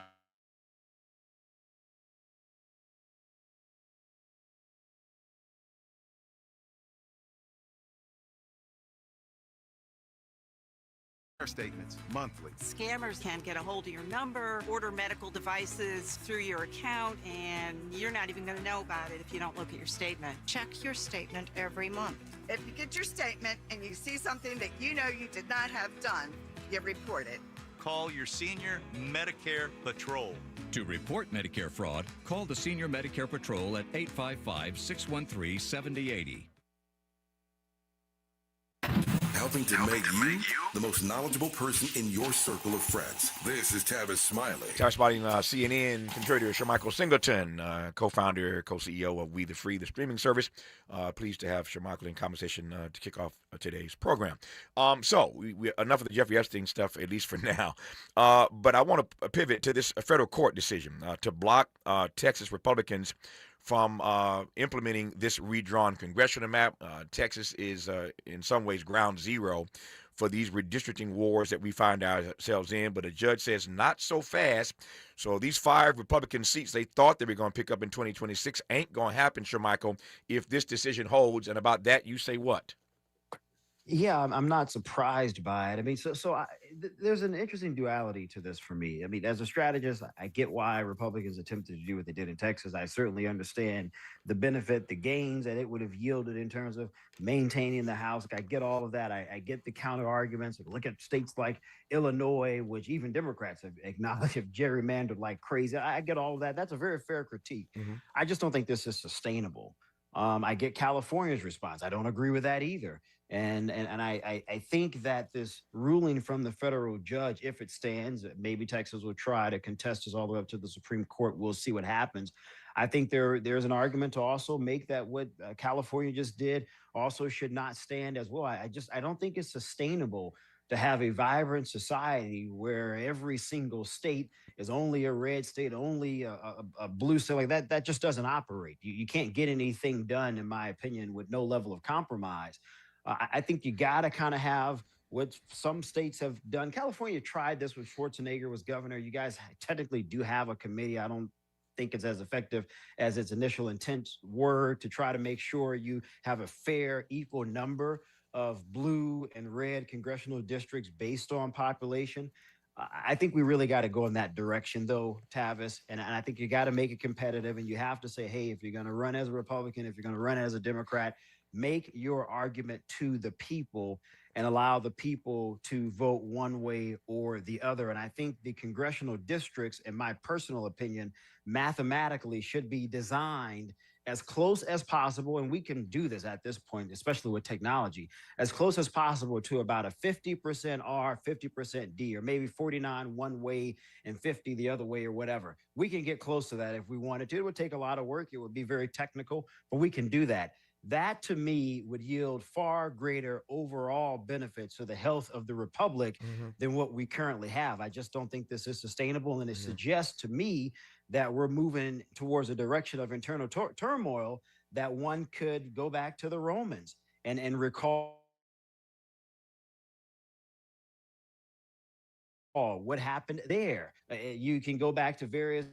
Statements monthly. Scammers can get a hold of your number, order medical devices through your account, and you're not even going to know about it if you don't look at your statement. Check your statement every month. If you get your statement and you see something that you know you did not have done, you report it. Call your senior Medicare Patrol. To report Medicare fraud, call the Senior Medicare Patrol at 855-613-7080. Helping to make you the most knowledgeable person in your circle of friends. This is Tavis Smiley. Tavis Smiley, CNN contributor Shermichael Singleton, co-founder, co-CEO of We the Free, the streaming service. Pleased to have Shermichael in conversation to kick off today's program. So, enough of the Jeffrey Epstein stuff, at least for now. But I want to pivot to this federal court decision to block Texas Republicans from implementing this redrawn congressional map. Texas is, in some ways, ground zero for these redistricting wars that we find ourselves in. But a judge says not so fast. So these 5 Republican seats they thought they were going to pick up in 2026 ain't going to happen, Shermichael, if this decision holds. And about that, you say what? Yeah, I'm not surprised by it. I mean, there's an interesting duality to this for me. I mean, as a strategist, I get why Republicans attempted to do what they did in Texas. I certainly understand the benefit, the gains that it would have yielded in terms of maintaining the House. I get all of that. I get the counter arguments. Look at states like Illinois, which even Democrats have acknowledged have gerrymandered like crazy. I get all of that. That's a very fair critique. Mm-hmm. I just don't think this is sustainable. I get California's response. I don't agree with that either. And I think that this ruling from the federal judge, if it stands, maybe Texas will try to contest this all the way up to the Supreme Court. We'll see what happens. I think there's an argument to also make that what California just did also should not stand as well. I don't think it's sustainable to have a vibrant society where every single state is only a red state, only a blue state. Like that just doesn't operate. You can't get anything done, in my opinion, with no level of compromise. I think you got to kind of have what some states have done. California tried this when Schwarzenegger was governor. You guys technically do have a committee. I don't think it's as effective as its initial intent were to try to make sure you have a fair, equal number of blue and red congressional districts based on population. I think we really got to go in that direction, though, Tavis. And I think you got to make it competitive. And you have to say, hey, if you're going to run as a Republican, if you're going to run as a Democrat, make your argument to the people and allow the people to vote one way or the other. And I think the congressional districts, in my personal opinion, mathematically should be designed as close as possible, and we can do this at this point, especially with technology, as close as possible to about a 50% R, 50% D, or maybe 49 one way and 50 the other way or whatever. We can get close to that if we wanted to. It would take a lot of work. It would be very technical, but we can do that. That to me would yield far greater overall benefits to the health of the republic than what we currently have. I just don't think this is sustainable. And it suggests to me that we're moving towards a direction of internal turmoil that one could go back to the Romans and recall what happened there. You can go back to various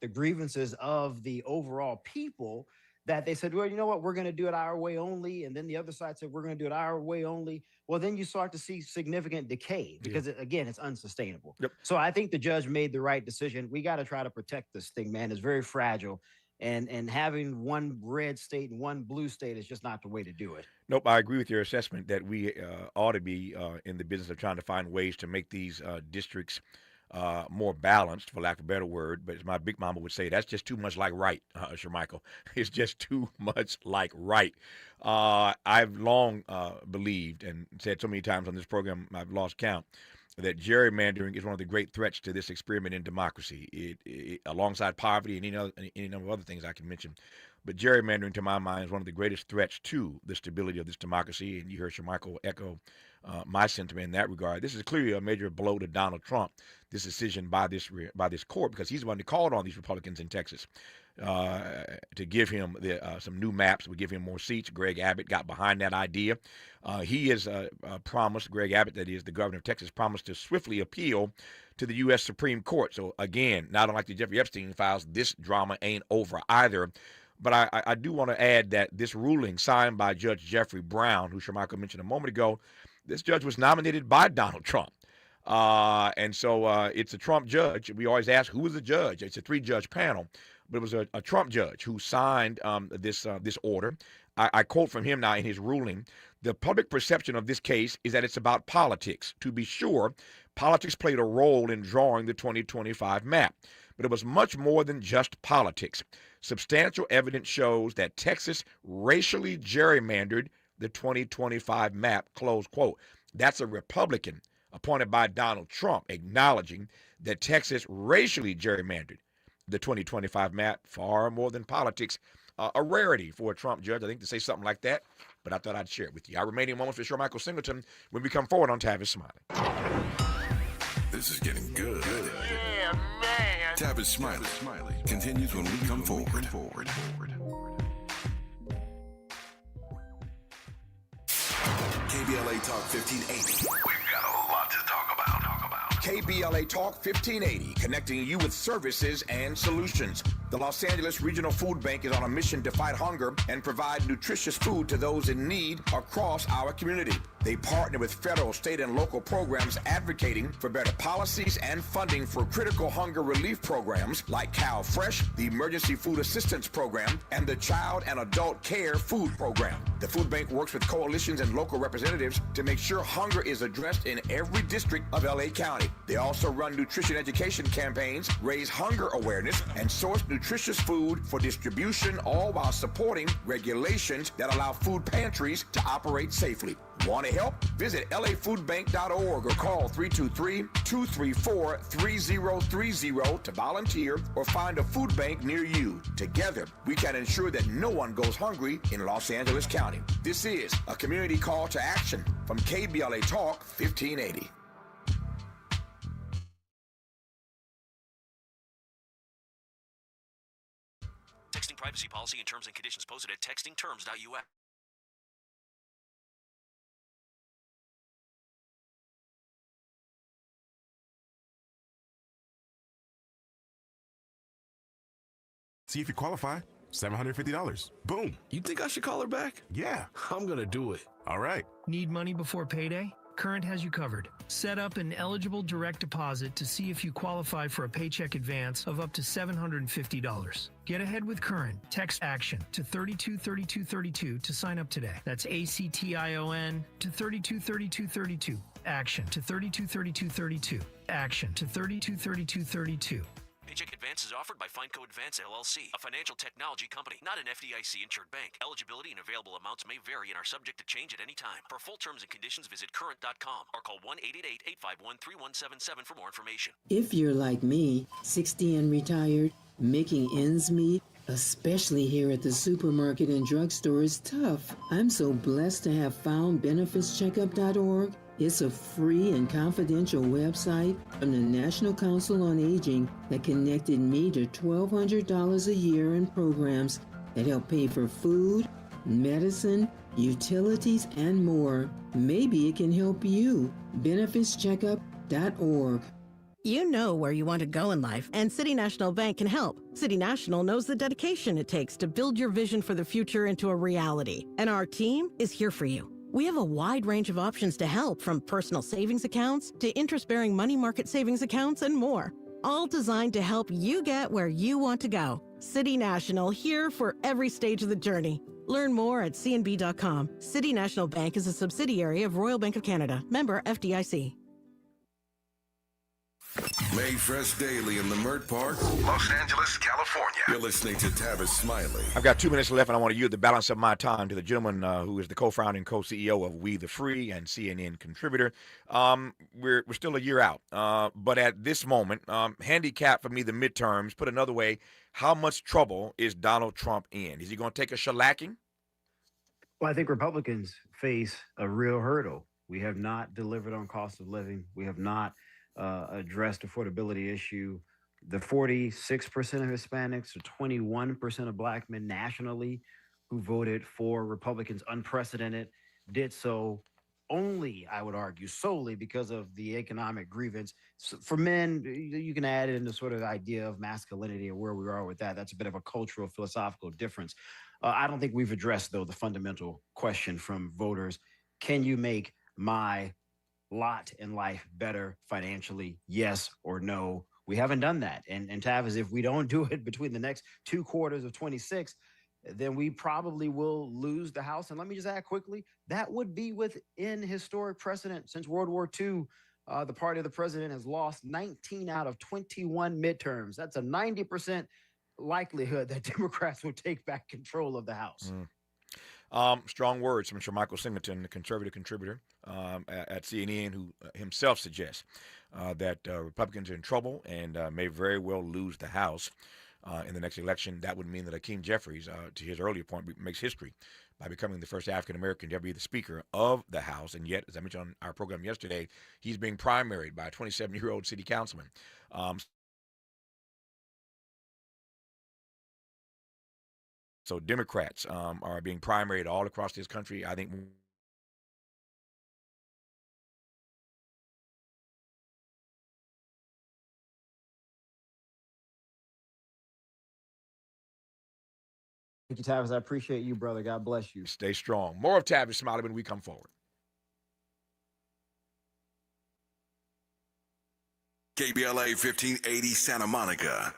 the grievances of the overall people, that they said, well, you know what, we're going to do it our way only. And then the other side said, we're going to do it our way only. Well, then you start to see significant decay because, again, it's unsustainable. So I think the judge made the right decision. We got to try to protect this thing, man. It's very fragile. And having one red state and one blue state is just not the way to do it. Nope, I agree with your assessment that we ought to be in the business of trying to find ways to make these districts more balanced, for lack of a better word. But as my big mama would say, that's just too much like right, Shermichael. It's just too much like right. I've long believed and said so many times on this program, I've lost count, that gerrymandering is one of the great threats to this experiment in democracy. It alongside poverty and any number of other things I can mention. But gerrymandering, to my mind, is one of the greatest threats to the stability of this democracy. And you heard Shermichael echo my sentiment in that regard. This is clearly a major blow to Donald Trump, this decision by this court, because he's the one who called on these Republicans in Texas to give him some new maps, would give him more seats. Greg Abbott got behind that idea. He has promised, Greg Abbott, that is the governor of Texas, promised to swiftly appeal to the U.S. Supreme Court. So again, not unlike the Jeffrey Epstein files, this drama ain't over either. But I do want to add that this ruling signed by Judge Jeffrey Brown, who Shermichael mentioned a moment ago, this judge was nominated by Donald Trump. And so it's a Trump judge. We always ask, who was the judge? It's a 3-judge panel, but it was a Trump judge who signed this order. I quote from him now in his ruling: the public perception of this case is that it's about politics. To be sure, politics played a role in drawing the 2025 map, but it was much more than just politics. Substantial evidence shows that Texas racially gerrymandered the 2025 map, close quote. That's a Republican appointed by Donald Trump acknowledging that Texas racially gerrymandered the 2025 map, far more than politics. A rarity for a Trump judge, I think, to say something like that, but I thought I'd share it with you. Our remaining moments with Shermichael Singleton when we come forward on Tavis Smiley. This is getting good. Yeah, man. Tavis Smiley continues when we come forward. KBLA Talk 1580. We've got a lot to talk about. KBLA Talk 1580, connecting you with services and solutions. The Los Angeles Regional Food Bank is on a mission to fight hunger and provide nutritious food to those in need across our community. They partner with federal, state, and local programs advocating for better policies and funding for critical hunger relief programs like Cal Fresh, the Emergency Food Assistance Program, and the Child and Adult Care Food Program. The food bank works with coalitions and local representatives to make sure hunger is addressed in every district of LA County. They also run nutrition education campaigns, raise hunger awareness, and source nutritious food for distribution, all while supporting regulations that allow food pantries to operate safely. Want to help? Visit lafoodbank.org or call 323-234-3030 to volunteer or find a food bank near you. Together, we can ensure that no one goes hungry in Los Angeles County. This is a community call to action from KBLA Talk 1580. Texting privacy policy and terms and conditions posted at textingterms.us. See if you qualify. $750. Boom. You think I should call her back? Yeah. I'm gonna do it. All right. Need money before payday? Current has you covered. Set up an eligible direct deposit to see if you qualify for a paycheck advance of up to $750. Get ahead with Current. Text ACTION to 323232 to sign up today. That's ACTION to 323232. ACTION to 323232. ACTION to 323232. Paycheck advance is offered by Fineco Advance LLC, a financial technology company, not an FDIC-insured bank. Eligibility and available amounts may vary and are subject to change at any time. For full terms and conditions, visit current.com or call 1-888-851-3177 for more information. If you're like me, 60 and retired, making ends meet, especially here at the supermarket and drugstore, is tough. I'm so blessed to have found benefitscheckup.org. It's a free and confidential website from the National Council on Aging that connected me to $1,200 a year in programs that help pay for food, medicine, utilities, and more. Maybe it can help you. benefitscheckup.org. You know where you want to go in life, and City National Bank can help. City National knows the dedication it takes to build your vision for the future into a reality, and our team is here for you. We have a wide range of options to help, from personal savings accounts to interest-bearing money market savings accounts and more, all designed to help you get where you want to go. City National, here for every stage of the journey. Learn more at cnb.com. City National Bank is a subsidiary of Royal Bank of Canada, member FDIC. Mayfresh Daily in the Mert Park, Los Angeles, California. You're listening to Tavis Smiley. I've got 2 minutes left, and I want to yield the balance of my time to the gentleman who is the co-founder and co-CEO of We the Free and CNN contributor. We're still a year out, but at this moment, handicap for me the midterms. Put another way, how much trouble is Donald Trump in? Is he going to take a shellacking? Well, I think Republicans face a real hurdle. We have not delivered on cost of living. We have not addressed affordability issue. The 46% of Hispanics, or 21% of Black men nationally who voted for Republicans, unprecedented, did so only, I would argue, solely because of the economic grievance. So for men, you can add in the sort of idea of masculinity and where we are with that. That's a bit of a cultural, philosophical difference. I don't think we've addressed, though, the fundamental question from voters. Can you make my lot in life better financially, yes or no? We haven't done that. And Tavis, if we don't do it between the next 2 quarters of 26, then we probably will lose the House. And let me just add quickly, that would be within historic precedent. Since World War II, the party of the president has lost 19 out of 21 midterms. That's a 90% likelihood that Democrats will take back control of the House. Strong words from Shermichael Singleton, the conservative contributor at CNN, who himself suggests that Republicans are in trouble and may very well lose the House in the next election. That would mean that Hakeem Jeffries, to his earlier point, makes history by becoming the first African-American to ever be the Speaker of the House. And yet, as I mentioned on our program yesterday, he's being primaried by a 27-year-old city councilman. So Democrats are being primaried all across this country. I think Thank you, Tavis. I appreciate you, brother. God bless you. Stay strong. More of Tavis Smiley when we come forward. KBLA 1580 Santa Monica.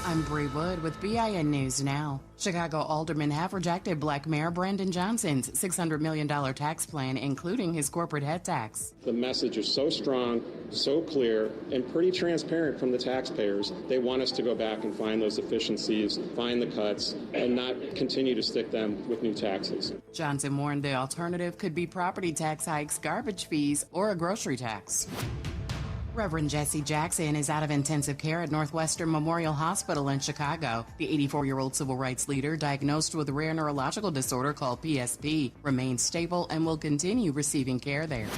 I'm Bree Wood with BIN News Now. Chicago aldermen have rejected Black Mayor Brandon Johnson's $600 million tax plan, including his corporate head tax. The message is so strong, so clear, and pretty transparent from the taxpayers. They want us to go back and find those efficiencies, find the cuts, and not continue to stick them with new taxes. Johnson warned the alternative could be property tax hikes, garbage fees, or a grocery tax. Reverend Jesse Jackson is out of intensive care at Northwestern Memorial Hospital in Chicago. The 84-year-old civil rights leader, diagnosed with a rare neurological disorder called PSP, remains stable and will continue receiving care there.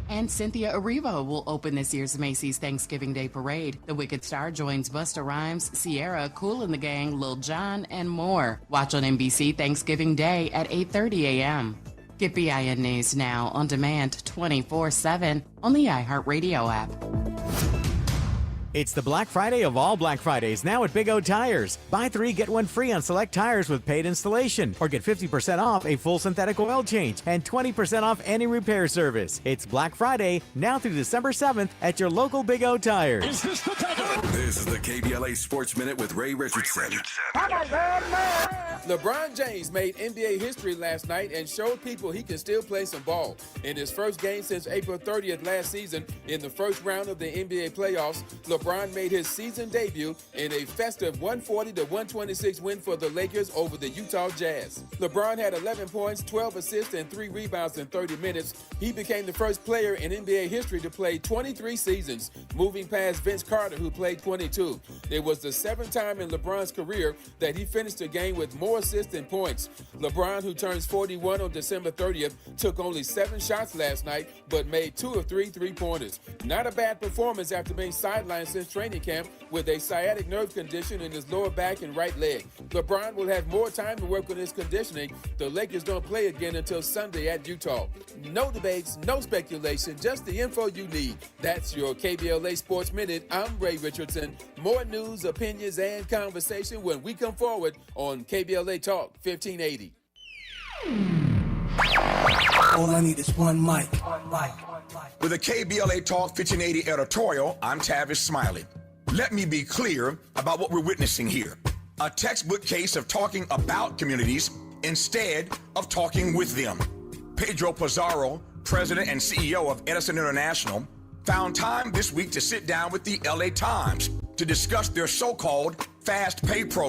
And Cynthia Erivo will open this year's Macy's Thanksgiving Day Parade. The Wicked Star joins Busta Rhymes, Sierra, Kool and the Gang, Lil Jon, and more. Watch on NBC Thanksgiving Day at 8:30 a.m. Get BIN News Now on demand 24/7 on the iHeartRadio app. It's the Black Friday of all Black Fridays now at Big O Tires. Buy 3, get 1 free on select tires with paid installation, or get 50% off a full synthetic oil change and 20% off any repair service. It's Black Friday now through December 7th at your local Big O Tires. This is the KBLA Sports Minute with Ray Richardson. LeBron James made NBA history last night and showed people he can still play some ball. In his first game since April 30th last season, in the first round of the NBA playoffs, LeBron made his season debut in a festive 140-126 win for the Lakers over the Utah Jazz. LeBron had 11 points, 12 assists, and 3 rebounds in 30 minutes. He became the first player in NBA history to play 23 seasons, moving past Vince Carter, who played 22. It was the 7th time in LeBron's career that he finished a game with more assists than points. LeBron, who turns 41 on December 30th, took only 7 shots last night, but made 2 of 3 three-pointers. Not a bad performance after being sidelined since training camp with a sciatic nerve condition in his lower back and right leg. LeBron will have more time to work on his conditioning. The Lakers don't play again until Sunday at Utah. No debates, no speculation, just the info you need. That's your KBLA Sports Minute. I'm Ray Richardson. More news, opinions, and conversation when we come forward on KBLA Talk 1580. All I need is one mic. With a KBLA Talk 1580 editorial, I'm Tavis Smiley. Let me be clear about what we're witnessing here. A textbook case of talking about communities instead of talking with them. Pedro Pizarro, president and CEO of Edison International, found time this week to sit down with the LA Times to discuss their so-called fast pay program.